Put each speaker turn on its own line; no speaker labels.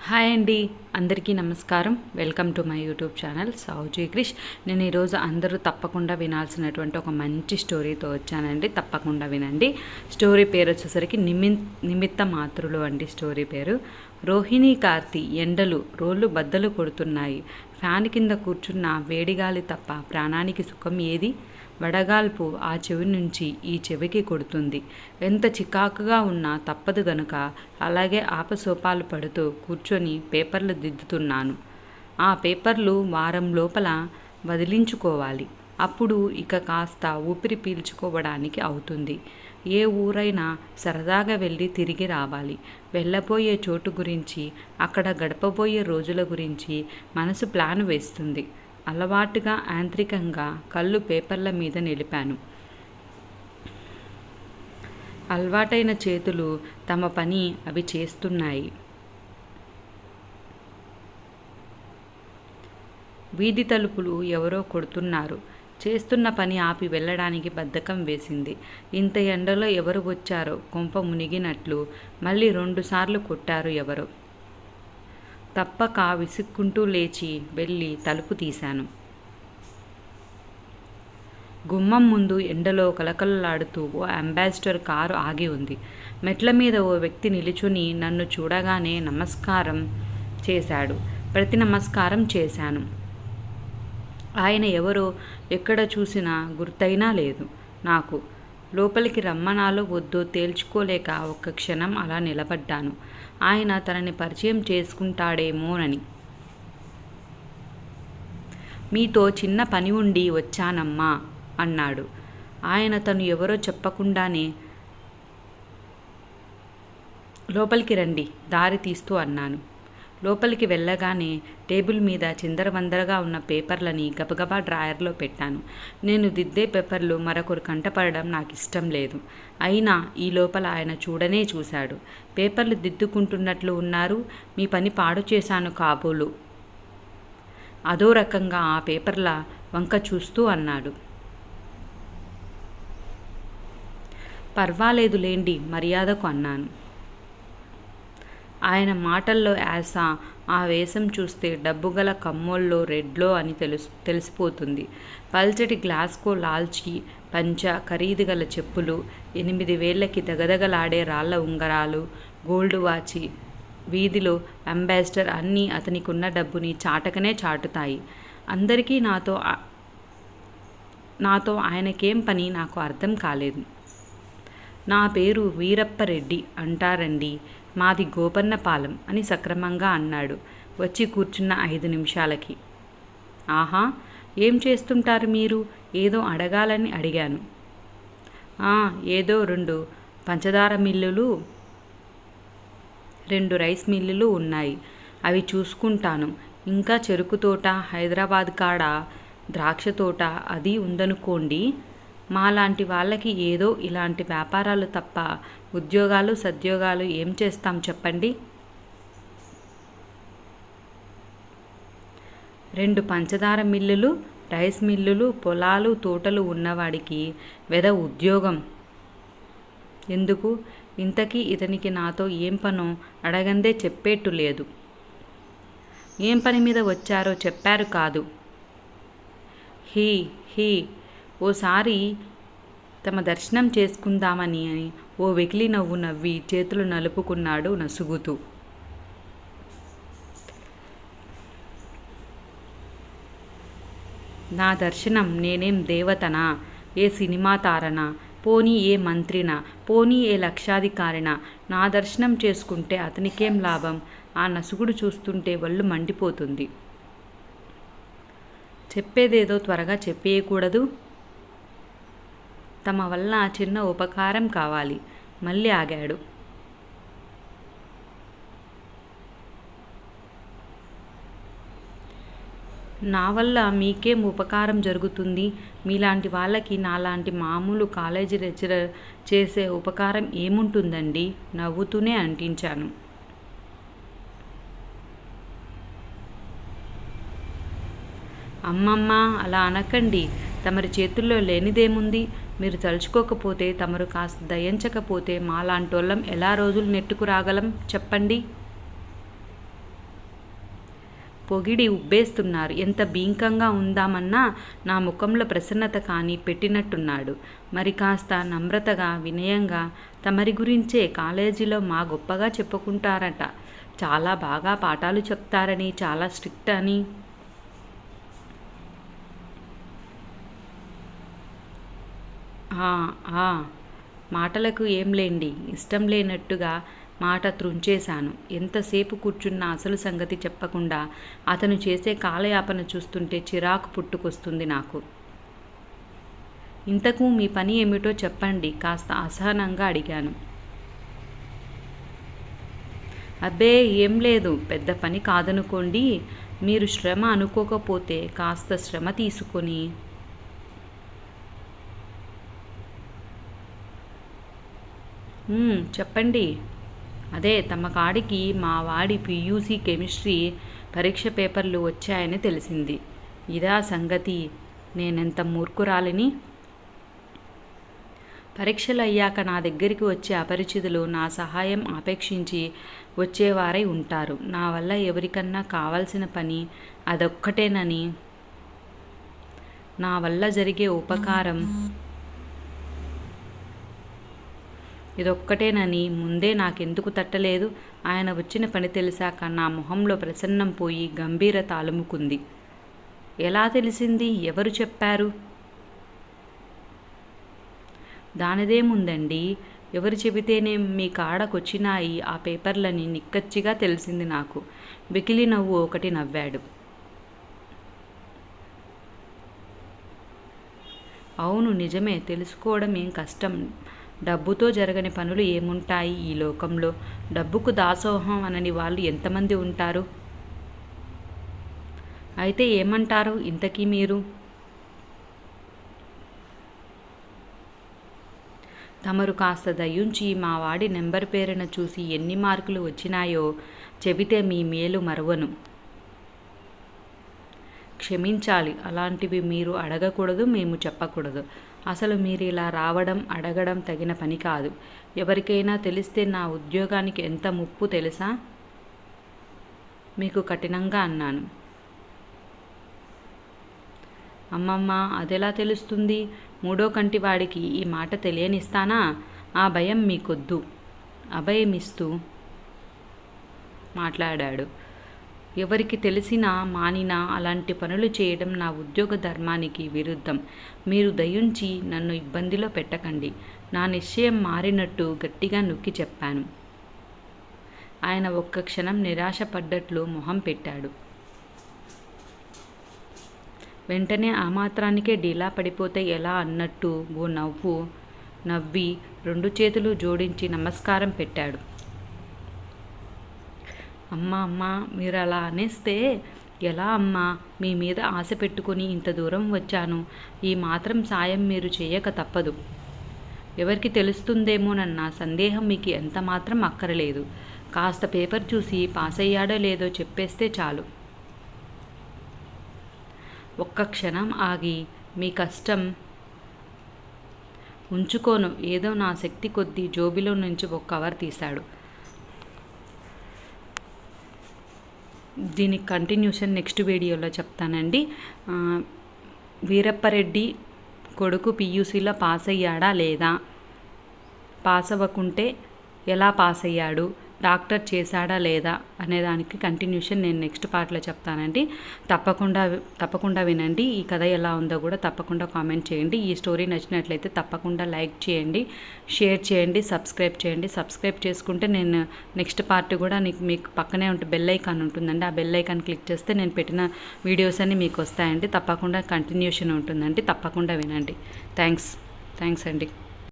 Hi అండి, అందరికీ నమస్కారం. Welcome to my YouTube channel Savuji Krish. నేను ఈరోజు అందరూ తప్పకుండా వినాల్సినటువంటి ఒక మంచి స్టోరీతో వచ్చానండి. తప్పకుండా వినండి. స్టోరీ పేరు వచ్చేసరికి నిమిత్త మాతృలు అండి. స్టోరీ పేరు రోహిణి కార్తీ. ఎండలు రోళ్ళు బద్దలు కొడుతున్నాయి. ఫ్యాన్ కింద కూర్చున్న వేడిగాలి తప్ప ప్రాణానికి సుఖం ఏది? వడగాల్పు ఆ చెవి నుంచి ఈ చెవికి కొడుతుంది. ఎంత చికాకుగా ఉన్నా తప్పదు గనుక అలాగే ఆపసోపాలు పడుతూ కూర్చొని పేపర్లు దిద్దుతున్నాను. ఆ పేపర్లు వారం లోపల వదిలించుకోవాలి. అప్పుడు ఇక కాస్త ఊపిరి పీల్చుకోవడానికి అవుతుంది. ఏ ఊరైనా సరదాగా వెళ్ళి తిరిగి రావాలి. వెళ్ళబోయే చోటు గురించి, అక్కడ గడపబోయే రోజుల గురించి మనసు ప్లాన్ వేస్తుంది. అలవాటుగా యాంత్రికంగా కళ్ళు పేపర్ల మీద నిలిపాను. అలవాటైన చేతులు తమ పని అవి చేస్తున్నాయి. వీధి తలుపులు ఎవరో కొడుతున్నారు. చేస్తున్న పని ఆపి వెళ్ళడానికి బద్ధకం వేసింది. ఇంత ఎండలో ఎవరు వచ్చారో కొంప మునిగినట్లు మళ్ళీ 2 సార్లు కొట్టారు ఎవరో. తప్పక విసుక్కుంటూ లేచి వెళ్ళి తలుపు తీశాను. గుమ్మం ముందు ఎండలో కలకలలాడుతూ ఓ అంబాసిడర్ కారు ఆగి ఉంది. మెట్ల మీద ఓ వ్యక్తి నిలుచుని నన్ను చూడగానే నమస్కారం చేశాడు. ప్రతి నమస్కారం చేశాను. ఆయన ఎవరో ఎక్కడ చూసినా గుర్తైనా లేదు నాకు. లోపలికి రమ్మనాలో వద్దో తేల్చుకోలేక ఒక్క క్షణం అలా నిలబడ్డాను. ఆయన తనని పరిచయం చేసుకుంటాడేమోనని. మీతో చిన్న పని ఉండి వచ్చానమ్మా అన్నాడు. ఆయన తను ఎవరో చెప్పకుండానే లోపలికి రండి దారి తీస్తూ అన్నాను. లోపలికి వెళ్ళగానే టేబుల్ మీద చిందరవందరగా ఉన్న పేపర్లని గబగబా డ్రాయర్లో పెట్టాను. నేను దిద్దే పేపర్లు మరొకరు కంటపడడం నాకు ఇష్టం లేదు. అయినా ఈ లోపల ఆయన చూడనే చూశాడు. పేపర్లు దిద్దుకుంటున్నట్లు ఉన్నారు. మీ పని పాడు చేశాను కాబోలు. అదో రకంగా ఆ పేపర్ల వంక చూస్తూ అన్నాడు. పర్వాలేదులేండి మర్యాదకు అన్నాను. ఆయన మాటల్లో యాస, ఆ వేషం చూస్తే డబ్బుగల కమ్మోల్లో రెడ్లో అని తెలిసిపోతుంది. పల్చటి గ్లాస్కో లాల్చీ పంచ, ఖరీదుగల చెప్పులు, 8 వేళ్లకి దగదగలాడే రాళ్ల ఉంగరాలు, గోల్డ్ వాచి. వీధిలో అంబాసిడర్ అన్నీ అతనికున్న డబ్బుని చాటకనే చాటుతాయి. అందరికీ నాతో ఆయనకేం పని నాకు అర్థం కాలేదు. నా పేరు వీరప్పరెడ్డి అంటారండి. మాది గోపన్నపాలెం అని సక్రమంగా అన్నాడు వచ్చి కూర్చున్న 5 నిమిషాలకి. ఆహా, ఏం చేస్తుంటారు మీరు? ఏదో అడగాలని అడిగాను. ఏదో 2 పంచదార మిల్లులు, 2 రైస్ మిల్లులు ఉన్నాయి. అవి చూసుకుంటాను. ఇంకా చెరుకు తోట, హైదరాబాద్ కాడ ద్రాక్ష తోట అది ఉందనుకోండి. మాలాంటి వాళ్ళకి ఏదో ఇలాంటి వ్యాపారాలు తప్ప ఉద్యోగాలు సద్యోగాలు ఏం చేస్తాం చెప్పండి? 2 పంచదార మిల్లులు, రైస్ మిల్లులు, పొలాలు తోటలు ఉన్నవాడికి వెద ఉద్యోగం ఎందుకు? ఇంతకీ ఇతనికి నాతో ఏం పనో అడగందే చెప్పేట్టు లేదు. ఏం పని మీద వచ్చారో చెప్పారు కాదు. హీ ఓసారి తమ దర్శనం చేసుకుందామని అని ఓ వెకిలి నవ్వు నవ్వి చేతులు నలుపుకున్నాడు నసుగుతూ. నా దర్శనం నేనేం దేవతనా? ఏ సినిమా తారనా? పోనీ ఏ మంత్రినా? పోనీ ఏ లక్షాధికారినా? నా దర్శనం చేసుకుంటే అతనికేం లాభం? ఆ నసుగుడు చూస్తుంటే ఒళ్ళు మండిపోతుంది. చెప్పేదేదో త్వరగా చెప్పేయకూడదు? తమ వల్ల చిన్న ఉపకారం కావాలి. మళ్ళీ ఆగాడు. నా వల్ల మీకేం ఉపకారం జరుగుతుంది? మీలాంటి వాళ్ళకి నాలాంటి మామూలు కాలేజీ లెక్చరర్ చేసే ఉపకారం ఏముంటుందండి? నవ్వుతూనే అంటించాను. అమ్మమ్మ, అలా అనకండి. తమరి చేతుల్లో లేనిదేముంది? మీరు తలుచుకోకపోతే, తమరు కాస్త దయించకపోతే మాలాంటోళ్ళం ఎలా రోజులు నెట్టుకు రాగలం చెప్పండి? పొగిడి ఉబ్బేస్తున్నారు. ఎంత భీంకంగా ఉందామన్నా నా ముఖంలో ప్రసన్నత కానీ పెట్టినట్టున్నాడు. మరి కాస్త నమ్రతగా, వినయంగా తమరి గురించే కాలేజీలో మా గొప్పగా చెప్పుకుంటారట. చాలా బాగా పాఠాలు చెప్తారని, చాలా స్ట్రిక్ట్ అని. మాటలకు ఏం లేండి, ఇష్టం లేనట్టుగా మాట త్రుంచేశాను. ఎంతసేపు కూర్చున్న అసలు సంగతి చెప్పకుండా అతను చేసే కాలయాపన చూస్తుంటే చిరాకు పుట్టుకొస్తుంది నాకు. ఇంతకు మీ పని ఏమిటో చెప్పండి, కాస్త అసహనంగా అడిగాను. అబ్బే ఏం లేదు, పెద్ద పని కాదనుకోండి. మీరు శ్రమ అనుకోకపోతే కాస్త శ్రమ తీసుకొని చెప్పండి. అదే తమ కాడికి మా వాడి పియూసీ కెమిస్ట్రీ పరీక్ష పేపర్లు వచ్చాయని తెలిసింది. ఇదా సంగతి? నేనెంత మూర్ఖురాలిని. పరీక్షలు అయ్యాక నా దగ్గరికి వచ్చే అపరిచితులు నా సహాయం ఆపేక్షించి వచ్చేవారై ఉంటారు. నా వల్ల ఎవరికన్నా కావాల్సిన పని అదొక్కటేనని, నా వల్ల జరిగే ఉపకారం ఇదొక్కటేనని ముందే నాకెందుకు తట్టలేదు? ఆయన వచ్చిన పని తెలిసాక నా మొహంలో ప్రసన్నం పోయి గంభీరత అలుముకుంది. ఎలా తెలిసింది? ఎవరు చెప్పారు? దానిదేముందండి, ఎవరు చెబితేనే మీ కాడకొచ్చినాయి ఆ పేపర్లని నిక్కచ్చిగా తెలిసింది నాకు. వెకిలి నవ్వు ఒకటి నవ్వాడు. అవును, నిజమే. తెలుసుకోవడం ఏం కష్టం. డబ్బుతో జరగని పనులు ఏముంటాయి ఈ లోకంలో? డబ్బుకు దాసోహం అనని వాళ్ళు ఎంతమంది ఉంటారు? అయితే ఏమంటారు ఇంతకీ మీరు? తమరు కాస్త దయుంచి మా వాడి నెంబర్ పేరున చూసి ఎన్ని మార్కులు వచ్చినాయో చెబితే మీ మేలు మరవను. క్షమించాలి, అలాంటివి మీరు అడగకూడదు, మేము చెప్పకూడదు. అసలు మీరు ఇలా రావడం, అడగడం తగిన పని కాదు. ఎవరికైనా తెలిస్తే నా ఉద్యోగానికి ఎంత ముప్పు తెలుసా? మీకు కఠినంగా అన్నాను. అమ్మమ్మ, అదెలా తెలుస్తుంది? మూడో కంటి వాడికి ఈ మాట తెలియనిస్తానా? ఆ భయం మీకొద్దు. అభయమిస్తూ మాట్లాడాడు. ఎవరికి తెలిసినా మానినా అలాంటి పనులు చేయడం నా ఉద్యోగ ధర్మానికి విరుద్ధం. మీరు దయుంచి నన్ను ఇబ్బందిలో పెట్టకండి. నా నిశ్చయం మారినట్టు గట్టిగా నొక్కి చెప్పాను. ఆయన ఒక్క క్షణం నిరాశపడ్డట్లు మొహం పెట్టాడు. వెంటనే ఆ మాత్రానికే డీలా పడిపోతే ఎలా అన్నట్టు ఓ నవ్వి 2 చేతులు జోడించి నమస్కారం పెట్టాడు. అమ్మా, మీరు అలా అనేస్తే ఎలా అమ్మా? మీ మీద ఆశ పెట్టుకుని ఇంత దూరం వచ్చాను. ఈ మాత్రం సాయం మీరు చేయక తప్పదు. ఎవరికి తెలుస్తుందేమోనన్న సందేహం మీకు ఎంత మాత్రం అక్కరలేదు. కాస్త పేపర్ చూసి పాస్ అయ్యాడో లేదో చెప్పేస్తే చాలు. ఒక్క క్షణం ఆగి, మీ కష్టం ఉంచుకోను. ఏదో నా శక్తి కొద్దీ జోబిలో నుంచి ఒక కవర్ తీశాడు. దీనికి కంటిన్యూషన్ నెక్స్ట్ వీడియోలో చెప్తానండి. వీరప్పారెడ్డి కొడుకు పియూసీలో పాస్ అయ్యాడా లేదా? పాస్ అవ్వకుంటే ఎలా పాస్ అయ్యాడు? డాక్టర్ చేశాడా లేదా అనేదానికి కంటిన్యూషన్ నేను నెక్స్ట్ పార్ట్లో చెప్తానండి. తప్పకుండా వినండి. ఈ కథ ఎలా ఉందో కూడా తప్పకుండా కామెంట్ చేయండి. ఈ స్టోరీ నచ్చినట్లయితే తప్పకుండా లైక్ చేయండి, షేర్ చేయండి, సబ్స్క్రైబ్ చేయండి. సబ్స్క్రైబ్ చేసుకుంటే నేను నెక్స్ట్ పార్ట్ కూడా మీకు పక్కనే బెల్ ఐకాన్ ఉంటుందండి. ఆ బెల్ ఐకాన్ క్లిక్ చేస్తే నేను పెట్టిన వీడియోస్ అన్నీ మీకు వస్తాయండి. తప్పకుండా కంటిన్యూషన్ ఉంటుందండి. తప్పకుండా వినండి. థ్యాంక్స్ అండి.